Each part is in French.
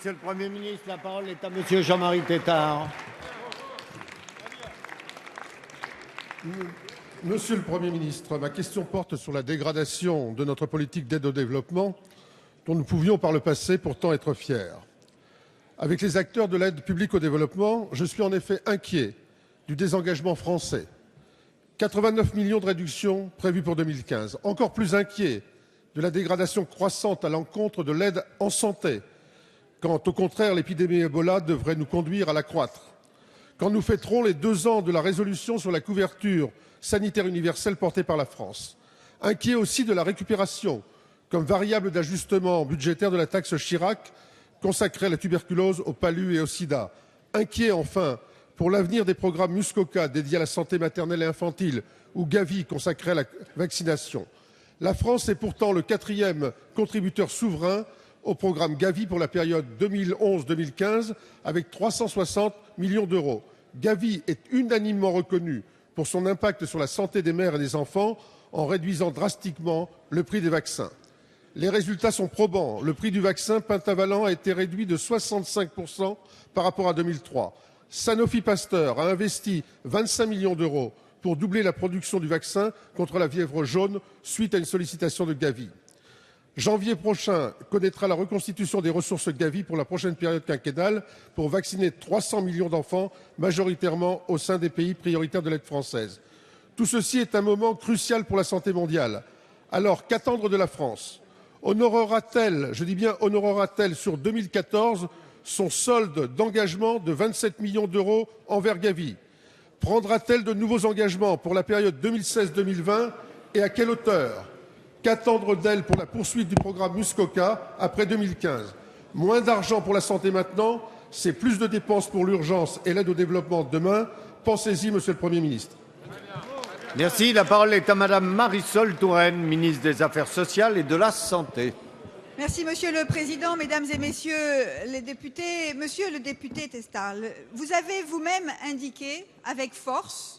Monsieur le Premier ministre, la parole est à Monsieur Jean-Marie Tétart. Monsieur le Premier ministre, ma question porte sur la dégradation de notre politique d'aide au développement, dont nous pouvions par le passé pourtant être fiers. Avec les acteurs de l'aide publique au développement, je suis en effet inquiet du désengagement français. 89 millions de réductions prévues pour 2015. Encore plus inquiet de la dégradation croissante à l'encontre de l'aide en santé, quand au contraire l'épidémie Ebola devrait nous conduire à l'accroître. Quand nous fêterons les 2 ans de la résolution sur la couverture sanitaire universelle portée par la France. Inquiet aussi de la récupération comme variable d'ajustement budgétaire de la taxe Chirac consacrée à la tuberculose, au palu et au sida. Inquiet enfin pour l'avenir des programmes Muskoka dédiés à la santé maternelle et infantile ou Gavi consacré à la vaccination. La France est pourtant le 4e contributeur souverain au programme Gavi pour la période 2011-2015 avec 360 millions d'euros. Gavi est unanimement reconnu pour son impact sur la santé des mères et des enfants en réduisant drastiquement le prix des vaccins. Les résultats sont probants. Le prix du vaccin pentavalent a été réduit de 65% par rapport à 2003. Sanofi Pasteur a investi 25 millions d'euros pour doubler la production du vaccin contre la fièvre jaune suite à une sollicitation de Gavi. Janvier prochain connaîtra la reconstitution des ressources Gavi pour la prochaine période quinquennale pour vacciner 300 millions d'enfants, majoritairement au sein des pays prioritaires de l'aide française. Tout ceci est un moment crucial pour la santé mondiale. Alors, qu'attendre de la France? Honorera-t-elle, je dis bien honorera-t-elle sur 2014 son solde d'engagement de 27 millions d'euros envers Gavi? Prendra-t-elle de nouveaux engagements pour la période 2016-2020 et à quelle hauteur? Qu'attendre d'elle pour la poursuite du programme Muskoka après 2015? Moins d'argent pour la santé maintenant, c'est plus de dépenses pour l'urgence et l'aide au développement demain. Pensez-y, Monsieur le Premier ministre. Merci. La parole est à Madame Marisol Touraine, ministre des Affaires sociales et de la Santé. Merci, Monsieur le Président, Mesdames et Messieurs les députés. Monsieur le député Tétart, vous avez vous-même indiqué avec force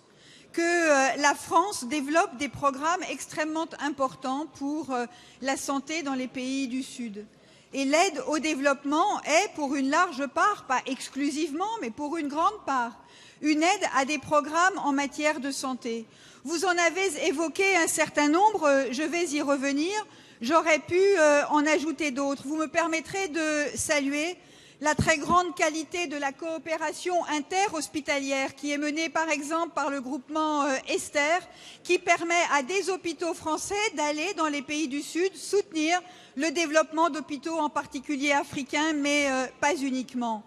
que la France développe des programmes extrêmement importants pour la santé dans les pays du Sud. Et l'aide au développement est, pour une large part, pas exclusivement, mais pour une grande part, une aide à des programmes en matière de santé. Vous en avez évoqué un certain nombre, je vais y revenir. J'aurais pu en ajouter d'autres. Vous me permettrez de saluer la très grande qualité de la coopération interhospitalière qui est menée par exemple par le groupement Esther, qui permet à des hôpitaux français d'aller dans les pays du Sud soutenir le développement d'hôpitaux en particulier africains, mais pas uniquement.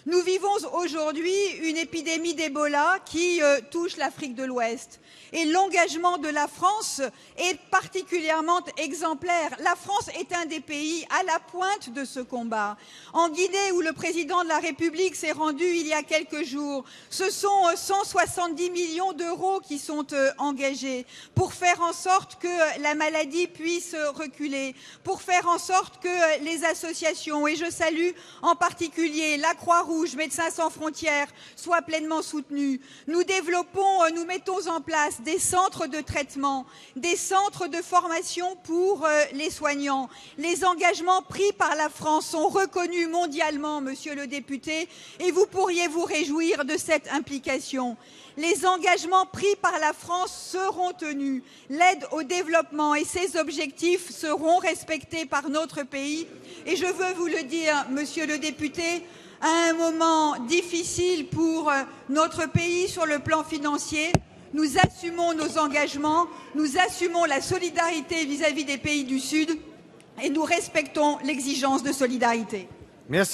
Nous vivons aujourd'hui une épidémie d'Ebola qui touche l'Afrique de l'Ouest. Et l'engagement de la France est particulièrement exemplaire. La France est un des pays à la pointe de ce combat. En Guinée, où le président de la République s'est rendu il y a quelques jours, ce sont 170 millions d'euros qui sont engagés pour faire en sorte que la maladie puisse reculer, pour faire en sorte que les associations, et je salue en particulier la Croix-Rouge, Médecins sans frontières, soient pleinement soutenues. Nous développons, nous mettons en place des centres de traitement, des centres de formation pour les soignants. Les engagements pris par la France sont reconnus mondialement, monsieur le député, et vous pourriez vous réjouir de cette implication. Les engagements pris par la France seront tenus. L'aide au développement et ses objectifs seront respectés par notre pays. Et je veux vous le dire, monsieur le député, à un moment difficile pour notre pays sur le plan financier, nous assumons nos engagements, nous assumons la solidarité vis-à-vis des pays du Sud et nous respectons l'exigence de solidarité. Merci.